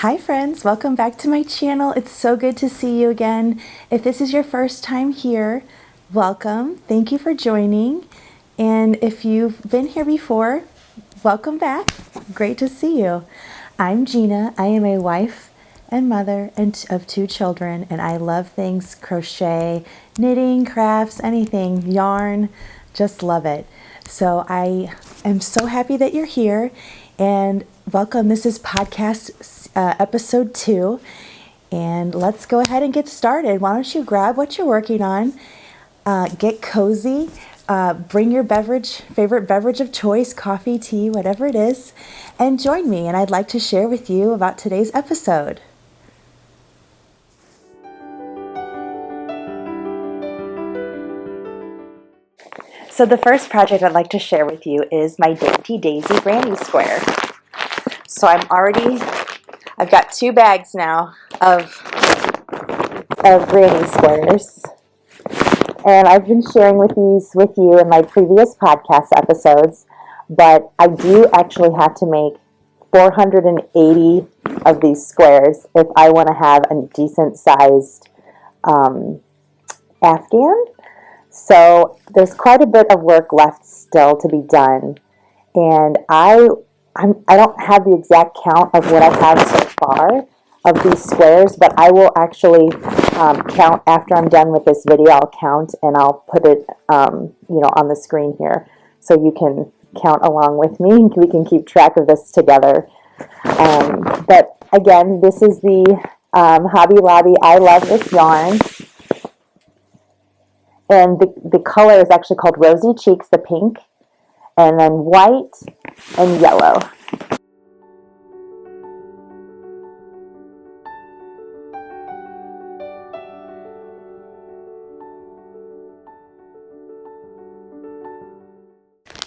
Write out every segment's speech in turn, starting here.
Hi friends, welcome back to my channel. It's so good to see you again. If this is your first time here, welcome. Thank you for joining. And if you've been here before, welcome back. Great to see you. I'm Gina. I am a wife and mother of 2 children, and I love things crochet, knitting, crafts, anything, yarn, just love it. So I am so happy that you're here, and welcome. This is podcast episode 2, and let's go ahead and get started. Why don't you grab what you're working on, get cozy, bring your favorite beverage of choice, coffee, tea, whatever it is, and join me. And I'd like to share with you about today's episode. So the first project I'd like to share with you is my Dainty Daisy Granny Square. So I've got 2 bags now of granny squares, and I've been sharing these with you in my previous podcast episodes, but I do actually have to make 480 of these squares if I want to have a decent sized Afghan. So there's quite a bit of work left still to be done, and I don't have the exact count of what I have so far of these squares, but I will actually count after I'm done with this video. I'll count and I'll put it on the screen here so you can count along with me and we can keep track of this together. But again, this is the Hobby Lobby I Love This yarn. And the color is actually called Rosy Cheeks, the pink, and then white and yellow.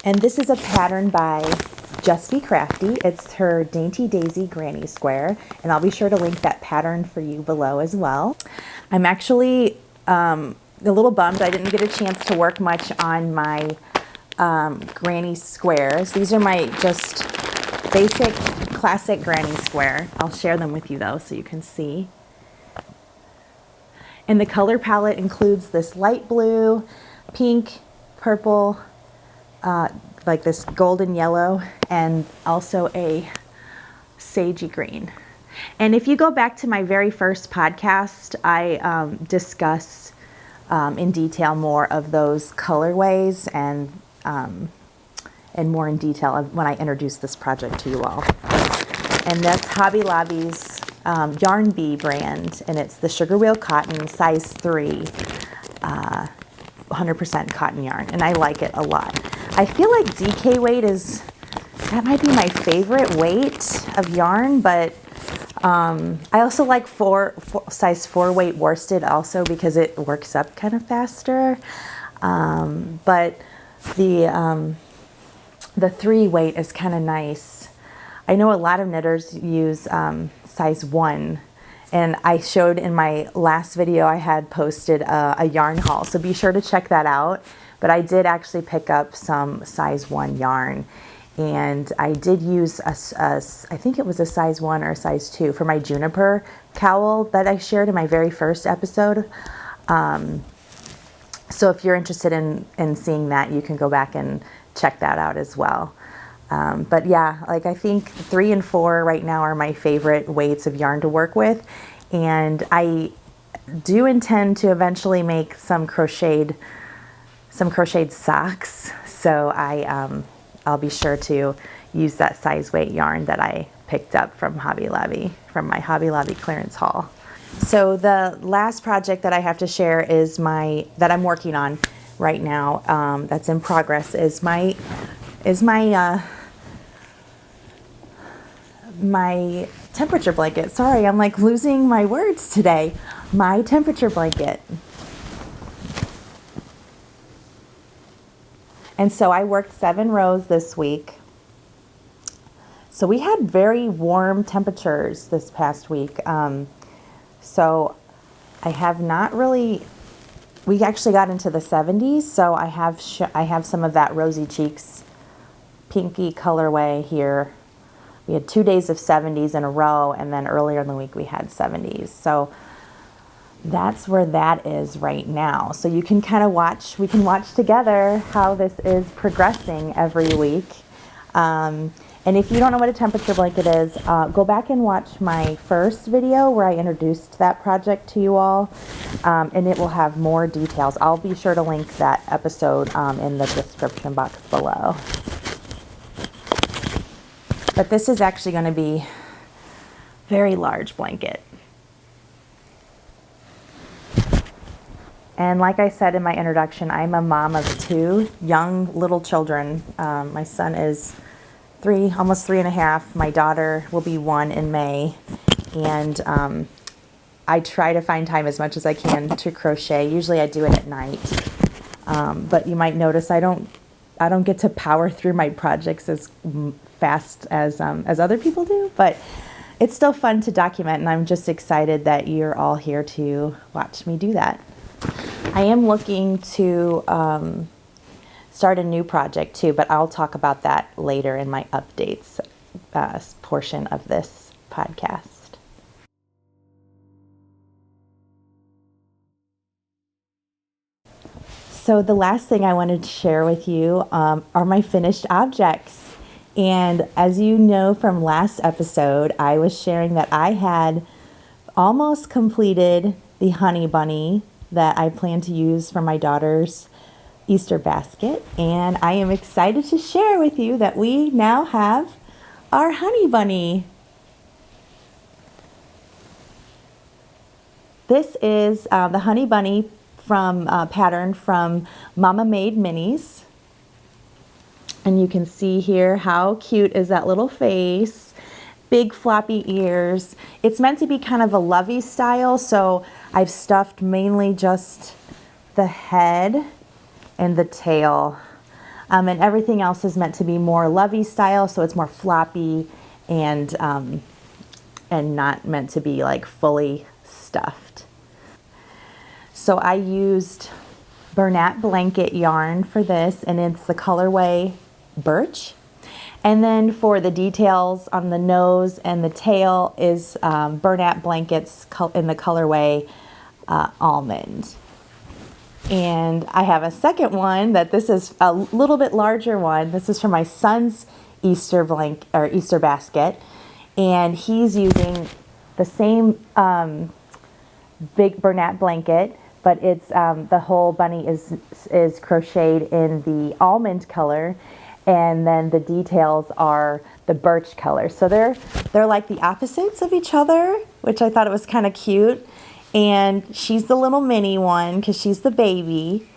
And this is a pattern by Just Be Crafty. It's her Dainty Daisy Granny Square, and I'll be sure to link that pattern for you below as well. I'm actually a little bummed I didn't get a chance to work much on my granny squares. These are my just basic classic granny square. I'll share them with you though so you can see. And the color palette includes this light blue, pink, purple, like this golden yellow, and also a sagey green. And if you go back to my very first podcast, I discuss in detail more of those colorways and more in detail when I introduce this project to you all. And that's Hobby Lobby's Yarn Bee brand, and it's the Sugar Wheel Cotton size 3 100% cotton yarn, and I like it a lot. I feel like DK weight that might be my favorite weight of yarn, but I also like size 4 weight worsted also because it works up kind of faster. But the 3 weight is kind of nice. I know a lot of knitters use size 1, and I showed in my last video I had posted a yarn haul, so be sure to check that out. But I did actually pick up some size 1 yarn. And I did use I think it was a size 1 or a size 2 for my juniper cowl that I shared in my very first episode. So if you're interested in seeing that, you can go back and check that out as well. But yeah, like I think 3 and 4 right now are my favorite weights of yarn to work with. And I do intend to eventually make some crocheted socks. So I'll be sure to use that size weight yarn that I picked up from Hobby Lobby, from my Hobby Lobby clearance haul. So the last project that I have to share is that I'm working on right now, that's in progress, is my temperature blanket. Sorry, I'm like losing my words today. My temperature blanket. And so I worked 7 rows this week. So we had very warm temperatures this past week. So I have not really, we actually got into the 70s. So I have some of that Rosy Cheeks pinky colorway here we had 2 days of 70s in a row, and then earlier in the week we had 70s. So that's where that is right now. So you can kind of watch, we can watch together how this is progressing every week. And if you don't know what a temperature blanket is, go back and watch my first video where I introduced that project to you all, and it will have more details. I'll be sure to link that episode in the description box below. But this is actually going to be a very large blanket. And like I said in my introduction, I'm a mom of 2 young little children. My son is 3, almost 3.5. My daughter will be 1 in May. And I try to find time as much as I can to crochet. Usually I do it at night. But you might notice I don't get to power through my projects as fast as other people do. But it's still fun to document, and I'm just excited that you're all here to watch me do that. I am looking to start a new project too, but I'll talk about that later in my updates portion of this podcast. So the last thing I wanted to share with you are my finished objects. And as you know from last episode, I was sharing that I had almost completed the honey bunny that I plan to use for my daughter's Easter basket. And I am excited to share with you that we now have our honey bunny. This is the honey bunny from pattern from Mama Made Minis. And you can see here how cute is that little face. Big floppy ears. It's meant to be kind of a lovey style, so I've stuffed mainly just the head and the tail. And everything else is meant to be more lovey style, so it's more floppy and not meant to be like fully stuffed. So I used Bernat blanket yarn for this, and it's the colorway Birch. And then for the details on the nose and the tail is Bernat blankets in the colorway Almond. And I have a second one that this is a little bit larger one. This is for my son's Easter basket, and he's using the same big Bernat blanket, but it's the whole bunny is crocheted in the almond color. And then the details are the birch color. So they're like the opposites of each other, which I thought it was kind of cute. And she's the little mini one because she's the baby.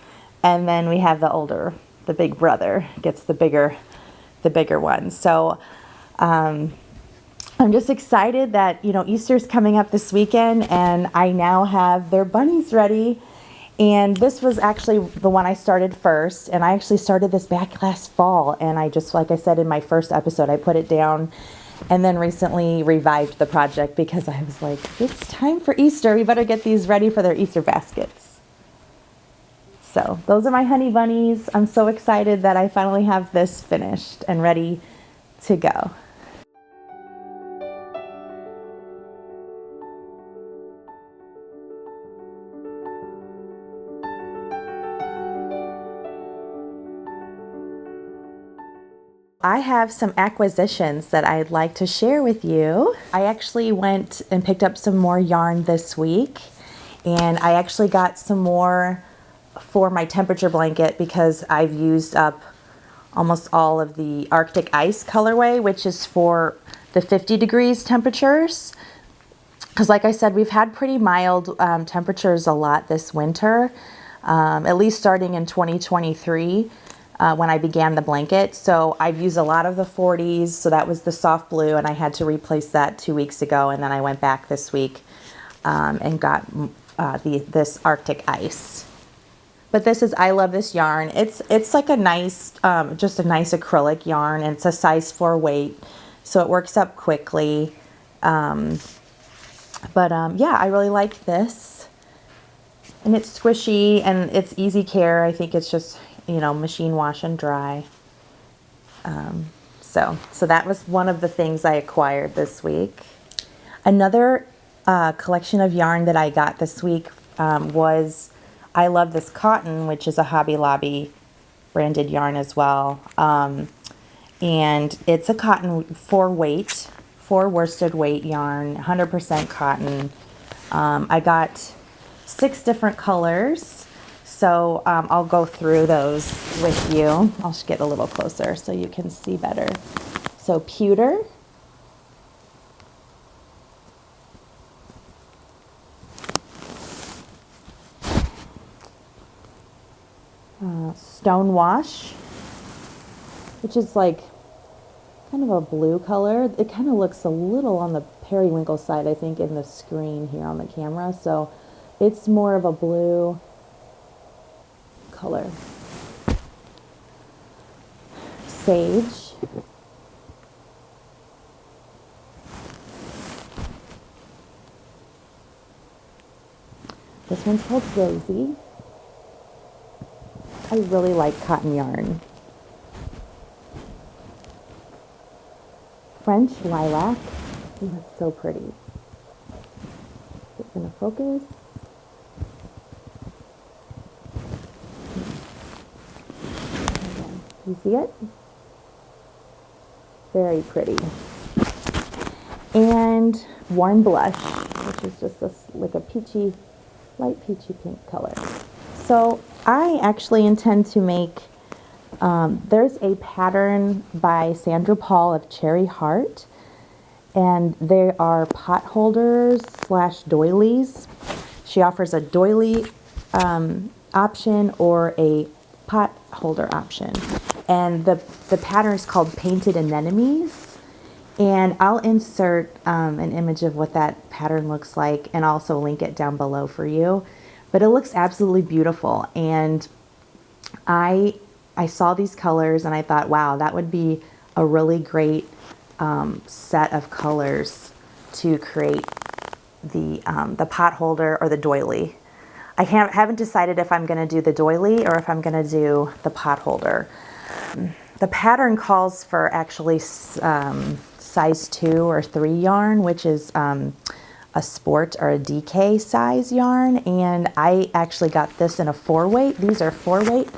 And then we have the big brother gets the bigger one. So I'm just excited that, Easter's coming up this weekend, and I now have their bunnies ready. And this was actually the one I started first, and I actually started this back last fall, and I just, like I said in my first episode, I put it down and then recently revived the project because I was like, it's time for Easter. We better get these ready for their Easter baskets. So those are my honey bunnies. I'm so excited that I finally have this finished and ready to go. I have some acquisitions that I'd like to share with you. I actually went and picked up some more yarn this week, and I actually got some more for my temperature blanket because I've used up almost all of the Arctic Ice colorway, which is for the 50 degrees temperatures. Because like I said, we've had pretty mild temperatures a lot this winter, at least starting in 2023. When I began the blanket. So I've used a lot of the 40s, so that was the soft blue, and I had to replace that 2 weeks ago, and then I went back this week and got this Arctic Ice. But this is, I love this yarn. It's like a nice, just a nice acrylic yarn, and it's a size 4 weight, so it works up quickly. Yeah, I really like this. And it's squishy, and it's easy care. I think it's just, machine wash and dry. So that was one of the things I acquired this week. Another collection of yarn that I got this week was I Love This Cotton, which is a Hobby Lobby branded yarn as well. And it's a cotton 4 worsted weight yarn, 100% cotton. I got 6 different colors, so I'll go through those with you. I'll just get a little closer so you can see better. So pewter, stonewash, which is like kind of a blue color. It kind of looks a little on the periwinkle side, I think, in the screen here on the camera. So it's more of a blue color. Sage. This one's called Rosie. I really like cotton yarn. French lilac. Oh, that's so pretty. Is it going to focus? You see it? Very pretty. And Warm Blush, which is just like a peachy, light peachy pink color. So I actually intend to make, there's a pattern by Sandra Paul of Cherry Heart, and they are pot holders / doilies. She offers a doily option or a pot holder option. And the pattern is called Painted Anemones. And I'll insert an image of what that pattern looks like and also link it down below for you. But it looks absolutely beautiful. And I saw these colors and I thought, wow, that would be a really great set of colors to create the pot holder or the doily. I haven't decided if I'm going to do the doily or if I'm going to do the pot holder. The pattern calls for actually size 2 or 3 yarn, which is a sport or a DK size yarn, and I actually got this in a 4 weight. These are 4 weight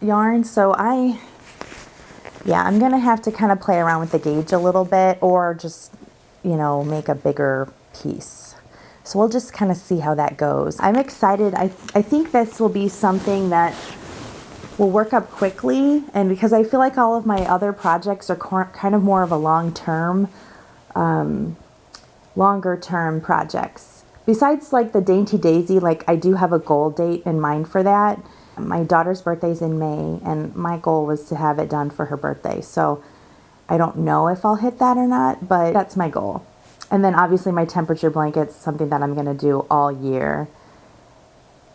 yarn, so I'm gonna have to kind of play around with the gauge a little bit, or just, you know, make a bigger piece. So we'll just kind of see how that goes. I'm excited. I think this will be something that will work up quickly, and because I feel like all of my other projects are kind of more of a longer term projects. Besides like the Dainty Daisy, like I do have a goal date in mind for that. My daughter's birthday's in May, and my goal was to have it done for her birthday. So I don't know if I'll hit that or not, but that's my goal. And then obviously my temperature blanket's something that I'm going to do all year.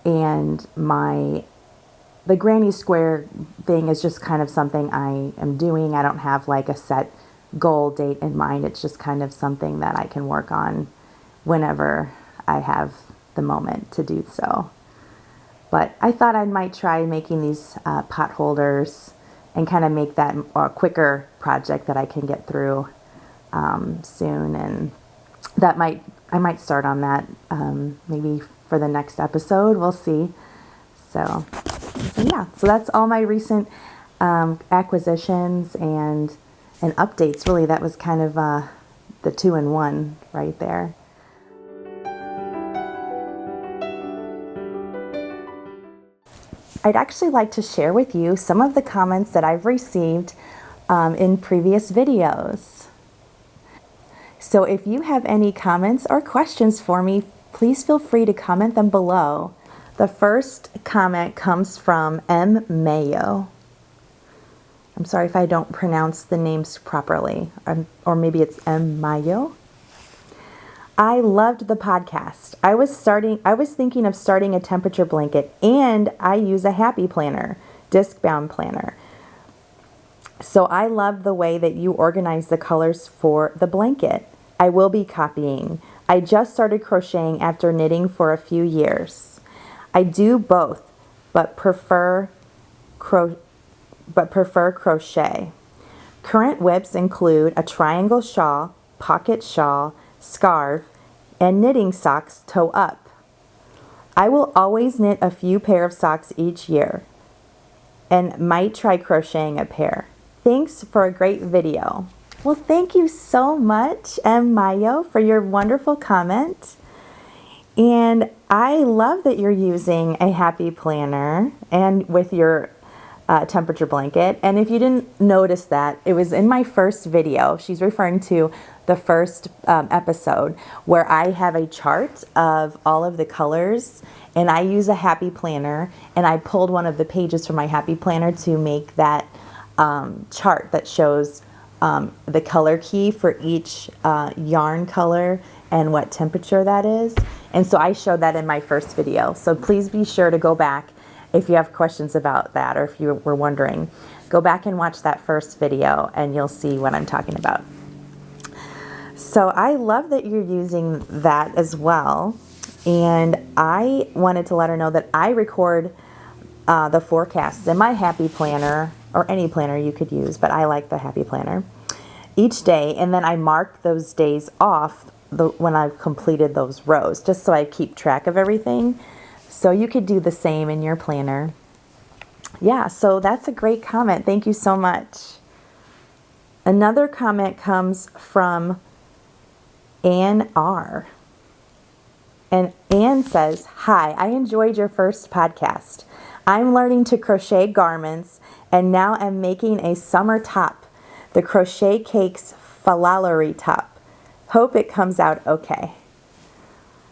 And the granny square thing is just kind of something I am doing. I don't have like a set goal date in mind. It's just kind of something that I can work on whenever I have the moment to do so. But I thought I might try making these pot holders and kind of make that a quicker project that I can get through soon. And I might start on that maybe for the next episode. We'll see. So yeah, so that's all my recent acquisitions and updates. Really, that was kind of the 2-in-1 right there. I'd actually like to share with you some of the comments that I've received in previous videos. So if you have any comments or questions for me, please feel free to comment them below. The first comment comes from M. Mayo. I'm sorry if I don't pronounce the names properly, or maybe it's M. Mayo. I loved the podcast. I was thinking of starting a temperature blanket, and I use a happy planner, disc bound planner. So I love the way that you organize the colors for the blanket. I will be copying. I just started crocheting after knitting for a few years. I do both, but prefer but prefer crochet. Current whips include a triangle shawl, pocket shawl, scarf, and knitting socks toe up. I will always knit a few pair of socks each year and might try crocheting a pair. Thanks for a great video. Well, thank you so much, M. Mayo, for your wonderful comment. And I love that you're using a happy planner and with your temperature blanket. And if you didn't notice that, it was in my first video. She's referring to the first episode where I have a chart of all of the colors, and I use a happy planner, and I pulled one of the pages from my happy planner to make that chart that shows the color key for each yarn color and what temperature that is. And so I showed that in my first video. So please be sure to go back if you have questions about that, or if you were wondering. Go back and watch that first video and you'll see what I'm talking about. So I love that you're using that as well. And I wanted to let her know that I record the forecasts in my happy planner, or any planner you could use, but I like the happy planner, each day. And then I mark those days off when I've completed those rows, just so I keep track of everything. So you could do the same in your planner. Yeah, so that's a great comment. Thank you so much. Another comment comes from Ann R. And Ann says, "Hi, I enjoyed your first podcast. I'm learning to crochet garments and now I'm making a summer top, the Crochet Cakes Falallery top. Hope it comes out okay."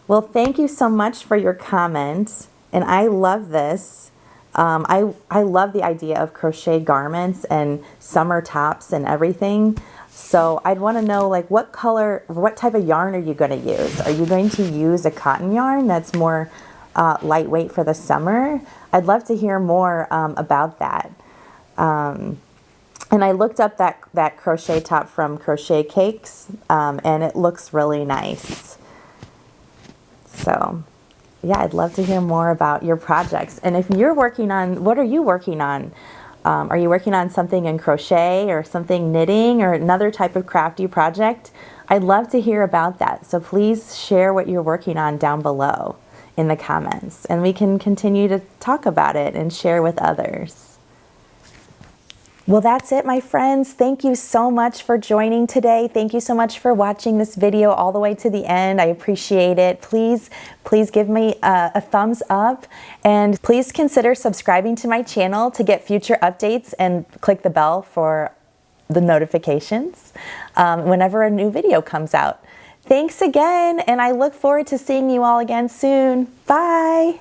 Well, thank you so much for your comment, and I love this. I love the idea of crochet garments and summer tops and everything. So I'd want to know, like, what type of yarn are you going to use? Are you going to use a cotton yarn that's more lightweight for the summer? I'd love to hear more about that. And I looked up that crochet top from Crochet Cakes, and it looks really nice. So, yeah, I'd love to hear more about your projects. And if you're working on, what are you working on? Are you working on something in crochet or something knitting or another type of crafty project? I'd love to hear about that. So please share what you're working on down below in the comments, and we can continue to talk about it and share with others. Well, that's it, my friends. Thank you so much for joining today. Thank you so much for watching this video all the way to the end. I appreciate it. Please give me a thumbs up, and please consider subscribing to my channel to get future updates, and click the bell for the notifications whenever a new video comes out. Thanks again, and I look forward to seeing you all again soon. Bye.